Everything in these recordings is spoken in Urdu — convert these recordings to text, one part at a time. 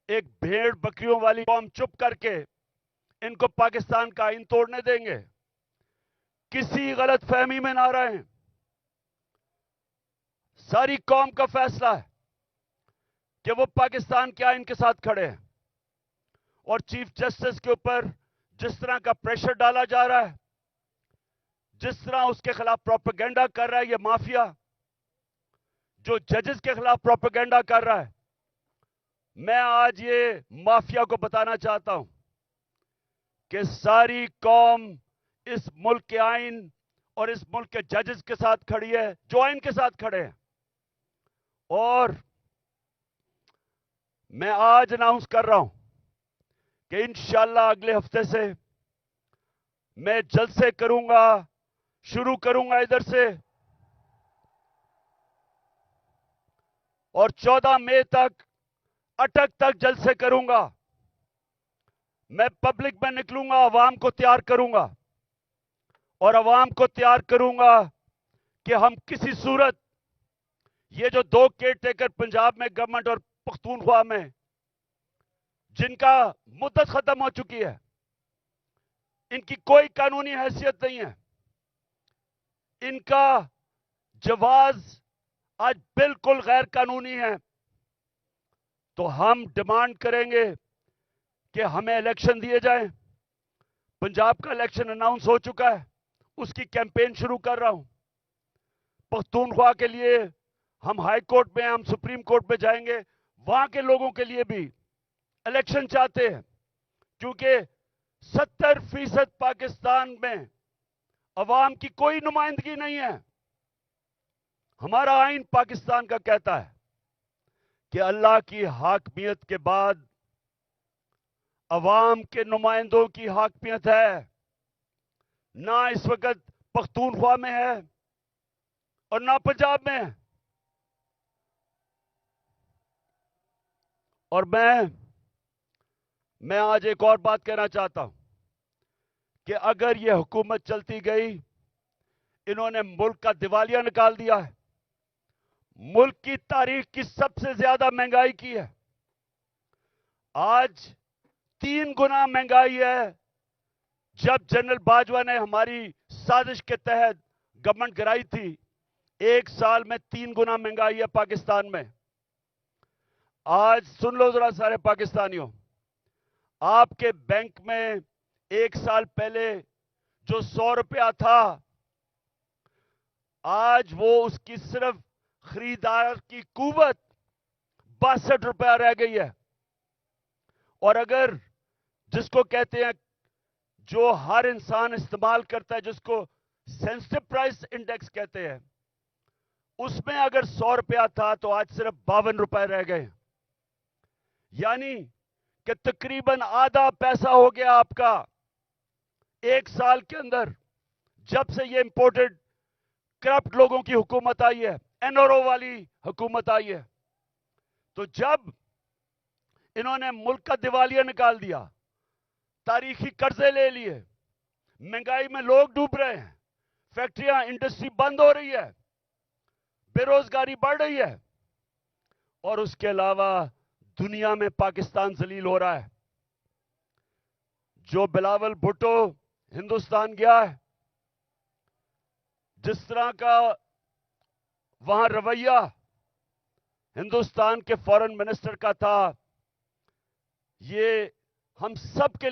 ایک بھیڑ بکریوں والی قوم چپ کر کے ان کو پاکستان کا آئین توڑنے دیں گے؟ کسی غلط فہمی میں نہ رہیں. ساری قوم کا فیصلہ ہے کہ وہ پاکستان کے آئین کے ساتھ کھڑے ہیں. اور چیف جسٹس کے اوپر جس طرح کا پریشر ڈالا جا رہا ہے، جس طرح اس کے خلاف پروپیگنڈا کر رہا ہے یہ مافیا، جو ججز کے خلاف پروپیگنڈا کر رہا ہے، میں آج یہ مافیا کو بتانا چاہتا ہوں کہ ساری قوم اس ملک کے آئین اور اس ملک کے ججز کے ساتھ کھڑی ہے جو آئین کے ساتھ کھڑے ہیں. اور میں آج اناؤنس کر رہا ہوں کہ انشاءاللہ اگلے ہفتے سے میں جلسے کروں گا، شروع کروں گا ادھر سے، اور 14 مئی تک اٹک تک جلسے کروں گا. میں پبلک میں نکلوں گا، عوام کو تیار کروں گا، اور عوام کو تیار کروں گا کہ ہم کسی صورت یہ جو 2 کیئر ٹیکر پنجاب میں گورنمنٹ اور پختونخوا میں جن کا مدت ختم ہو چکی ہے، ان کی کوئی قانونی حیثیت نہیں ہے، ان کا جواز آج بالکل غیر قانونی ہے. تو ہم ڈیمانڈ کریں گے کہ ہمیں الیکشن دیے جائیں. پنجاب کا الیکشن اناؤنس ہو چکا ہے، اس کی کیمپین شروع کر رہا ہوں. پختونخوا کے لیے ہم ہائی کورٹ میں، ہم سپریم کورٹ میں جائیں گے. وہاں کے لوگوں کے لیے بھی الیکشن چاہتے ہیں، کیونکہ 70% پاکستان میں عوام کی کوئی نمائندگی نہیں ہے. ہمارا آئین پاکستان کا کہتا ہے کہ اللہ کی حاکمیت کے بعد عوام کے نمائندوں کی حاکمیت ہے. نہ اس وقت پختونخوا میں ہے اور نہ پنجاب میں ہے. اور میں آج ایک اور بات کہنا چاہتا ہوں کہ اگر یہ حکومت چلتی گئی، انہوں نے ملک کا دیوالیہ نکال دیا ہے، ملک کی تاریخ کی سب سے زیادہ مہنگائی کی ہے. آج 3 گنا مہنگائی ہے. جب جنرل باجوہ نے ہماری سازش کے تحت گورنمنٹ گرائی تھی، 1 سال میں 3 گنا مہنگائی ہے پاکستان میں. آج سن لو ذرا سارے پاکستانیوں، آپ کے بینک میں 1 سال پہلے جو 100 روپیہ تھا، آج وہ اس کی صرف خریدار کی قوت 62 روپیہ رہ گئی ہے. اور اگر جس کو کہتے ہیں، جو ہر انسان استعمال کرتا ہے، جس کو سینسٹیو پرائس انڈیکس کہتے ہیں، اس میں اگر 100 روپیہ تھا تو آج صرف 52 روپے رہ گئے. یعنی کہ تقریباً آدھا پیسہ ہو گیا آپ کا 1 سال کے اندر، جب سے یہ امپورٹڈ کرپٹ لوگوں کی حکومت آئی ہے، این آر او والی حکومت آئی ہے. تو جب انہوں نے ملک کا دیوالیہ نکال دیا، تاریخی قرضے لے لیے، مہنگائی میں لوگ ڈوب رہے ہیں، فیکٹریاں، انڈسٹری بند ہو رہی ہے، بے روزگاری بڑھ رہی ہے، اور اس کے علاوہ دنیا میں پاکستان ذلیل ہو رہا ہے. جو بلاول بھٹو ہندوستان گیا ہے، جس طرح کا وہاں رویہ ہندوستان کے فارن منسٹر کا تھا، یہ ہم سب کے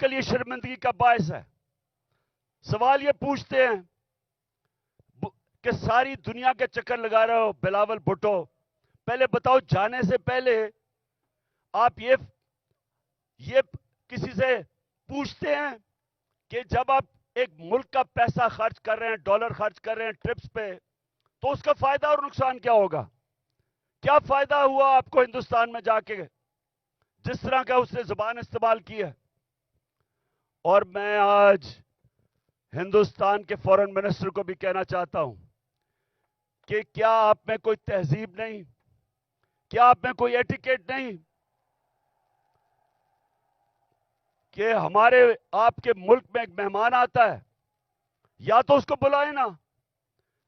لیے شرمندگی کا باعث ہے. سوال یہ پوچھتے ہیں کہ ساری دنیا کے چکر لگا رہے ہو بلاول بھٹو، پہلے بتاؤ جانے سے پہلے آپ یہ کسی سے پوچھتے ہیں کہ جب آپ ایک ملک کا پیسہ خرچ کر رہے ہیں، ڈالر خرچ کر رہے ہیں ٹرپس پہ، تو اس کا فائدہ اور نقصان کیا ہوگا؟ کیا فائدہ ہوا آپ کو ہندوستان میں جا کے جس طرح کا اس نے زبان استعمال کی ہے؟ اور میں آج ہندوستان کے فارن منسٹر کو بھی کہنا چاہتا ہوں کہ کیا آپ میں کوئی تہذیب نہیں؟ کیا آپ میں کوئی ایٹیکیٹ نہیں کہ ہمارے آپ کے ملک میں ایک مہمان آتا ہے، یا تو اس کو بلائیں نا،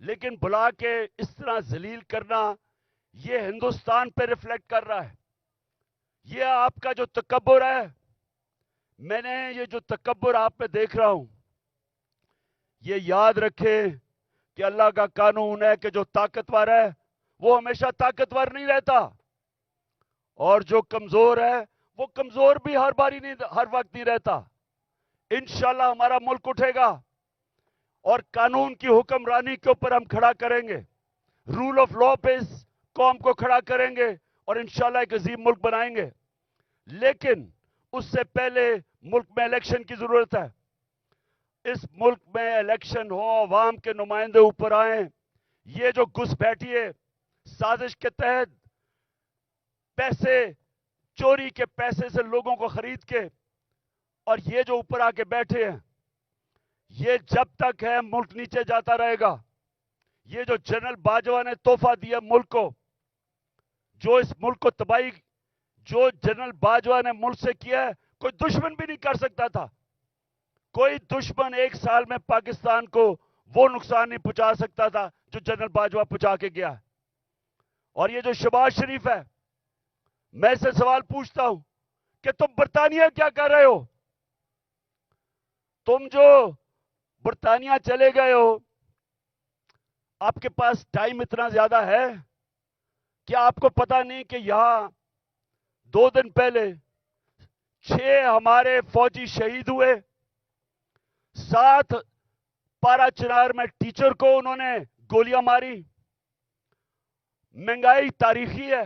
لیکن بلا کے اس طرح ذلیل کرنا، یہ ہندوستان پہ ریفلیکٹ کر رہا ہے. یہ آپ کا جو تکبر ہے، میں نے یہ جو تکبر آپ پہ دیکھ رہا ہوں، یہ یاد رکھے کہ اللہ کا قانون ہے کہ جو طاقتور ہے وہ ہمیشہ طاقتور نہیں رہتا، اور جو کمزور ہے وہ کمزور بھی ہر وقت نہیں رہتا. انشاءاللہ ہمارا ملک اٹھے گا اور قانون کی حکمرانی کے اوپر ہم کھڑا کریں گے، رول آف لا پہ اس قوم کو کھڑا کریں گے اور انشاءاللہ ایک عظیم ملک بنائیں گے. لیکن اس سے پہلے ملک میں الیکشن کی ضرورت ہے. اس ملک میں الیکشن ہو، عوام کے نمائندے اوپر آئیں. یہ جو گھس بیٹھی ہے سازش کے تحت، پیسے چوری کے پیسے سے لوگوں کو خرید کے، اور یہ جو اوپر آ کے بیٹھے ہیں، یہ جب تک ہے ملک نیچے جاتا رہے گا. یہ جو جنرل باجوہ نے تحفہ دیا ملک کو، جو اس ملک کو تباہی، جو جنرل باجوہ نے ملک سے کیا ہے، کوئی دشمن بھی نہیں کر سکتا تھا. کوئی دشمن ایک سال میں پاکستان کو وہ نقصان نہیں پہنچا سکتا تھا جو جنرل باجوہ پہنچا کے گیا. اور یہ جو شہباز شریف ہے، میں سے سوال پوچھتا ہوں کہ تم برطانیہ کیا کر رہے ہو؟ تم جو برطانیہ چلے گئے ہو، آپ کے پاس ٹائم اتنا زیادہ ہے کہ آپ کو پتا نہیں کہ یہاں 2 دن پہلے 6 ہمارے فوجی شہید ہوئے. 7 پارا چنار میں ٹیچر کو انہوں نے گولیاں ماری. مہنگائی تاریخی ہے.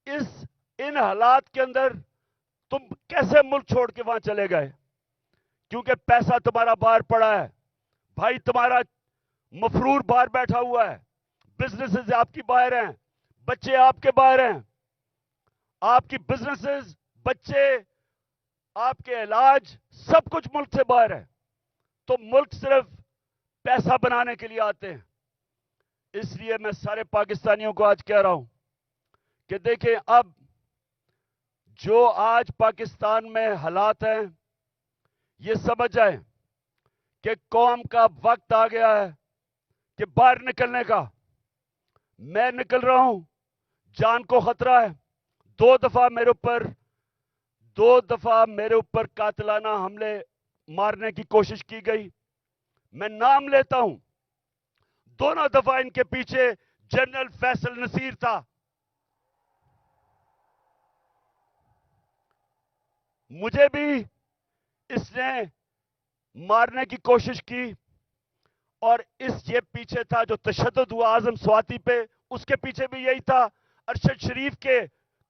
ان حالات کے اندر تم کیسے ملک چھوڑ کے وہاں چلے گئے؟ کیونکہ پیسہ تمہارا باہر پڑا ہے، بھائی تمہارا مفرور باہر بیٹھا ہوا ہے، بزنسز آپ کی باہر ہیں، بچے آپ کے باہر ہیں. آپ کی بزنسز، بچے، آپ کے علاج، سب کچھ ملک سے باہر ہے. تو ملک صرف پیسہ بنانے کے لیے آتے ہیں. اس لیے میں سارے پاکستانیوں کو آج کہہ رہا ہوں کہ دیکھیں، اب جو آج پاکستان میں حالات ہیں، یہ سمجھ جائیں کہ قوم کا وقت آ گیا ہے کہ باہر نکلنے کا. میں نکل رہا ہوں، جان کو خطرہ ہے. 2 دفعہ میرے اوپر قاتلانہ حملے مارنے کی کوشش کی گئی. میں نام لیتا ہوں، دونوں دفعہ ان کے پیچھے جنرل فیصل نصیر تھا. مجھے بھی اس نے مارنے کی کوشش کی، اور یہ پیچھے تھا جو تشدد ہوا اعظم سواتی پہ، اس کے پیچھے بھی یہی تھا. ارشد شریف کے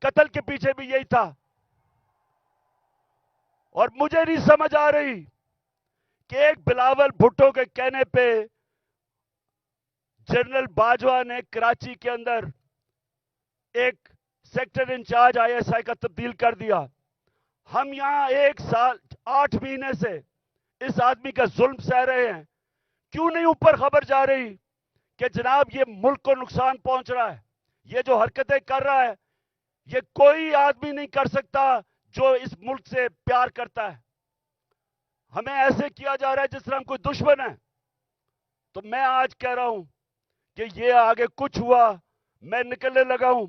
قتل کے پیچھے بھی یہی تھا. اور مجھے نہیں سمجھ آ رہی کہ ایک بلاول بھٹو کے کہنے پہ جنرل باجوہ نے کراچی کے اندر ایک سیکٹر انچارج ISI کا تبدیل کر دیا. ہم یہاں 1 سال 8 مہینے سے اس آدمی کا ظلم سہ رہے ہیں. کیوں نہیں اوپر خبر جا رہی کہ جناب یہ ملک کو نقصان پہنچ رہا ہے؟ یہ جو حرکتیں کر رہا ہے، یہ کوئی آدمی نہیں کر سکتا جو اس ملک سے پیار کرتا ہے. ہمیں ایسے کیا جا رہا ہے جس طرح ہم کوئی دشمن ہے. تو میں آج کہہ رہا ہوں کہ یہ آگے کچھ ہوا، میں نکلنے لگا ہوں.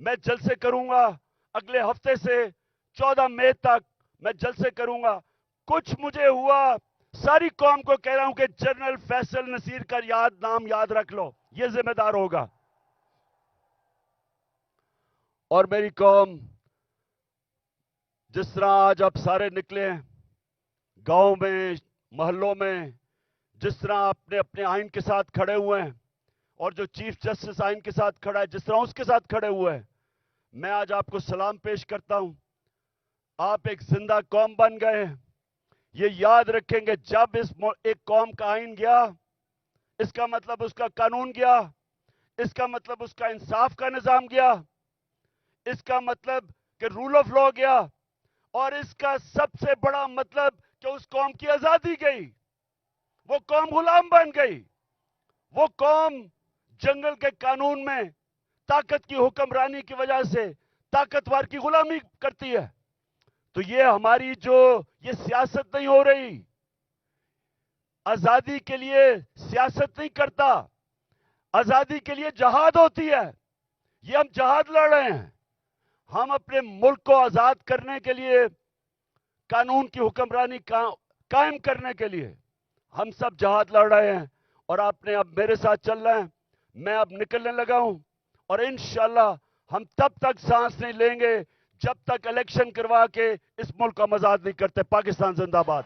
میں جلسے کروں گا اگلے ہفتے سے 14 مئی تک میں جلسے کروں گا. کچھ مجھے ہوا، ساری قوم کو کہہ رہا ہوں کہ جنرل فیصل نصیر کا نام یاد رکھ لو، یہ ذمہ دار ہوگا. اور میری قوم، جس طرح آج آپ سارے نکلے ہیں گاؤں میں، محلوں میں، جس طرح اپنے اپنے آئین کے ساتھ کھڑے ہوئے ہیں، اور جو چیف جسٹس آئین کے ساتھ کھڑا ہے جس طرح اس کے ساتھ کھڑے ہوئے ہیں، میں آج آپ کو سلام پیش کرتا ہوں. آپ ایک زندہ قوم بن گئے ہیں. یہ یاد رکھیں گے، جب ایک قوم کا آئین گیا، اس کا مطلب اس کا قانون گیا، اس کا مطلب اس کا انصاف کا نظام گیا، اس کا مطلب کہ رول آف لا گیا، اور اس کا سب سے بڑا مطلب کہ اس قوم کی آزادی گئی. وہ قوم غلام بن گئی. وہ قوم جنگل کے قانون میں طاقت کی حکمرانی کی وجہ سے طاقتور کی غلامی کرتی ہے. تو یہ ہماری یہ سیاست نہیں ہو رہی. آزادی کے لیے سیاست نہیں کرتا. آزادی کے لیے جہاد ہوتی ہے. یہ ہم جہاد لڑ رہے ہیں. ہم اپنے ملک کو آزاد کرنے کے لیے, قانون کی حکمرانی قائم کرنے کے لیے ہم سب جہاد لڑ رہے ہیں. اور آپ نے اب میرے ساتھ چل رہے ہیں. میں اب نکلنے لگا ہوں, اور انشاءاللہ ہم تب تک سانس نہیں لیں گے جب تک الیکشن کروا کے اس ملک کو ہم آزاد نہیں کرتے. پاکستان زندہ باد.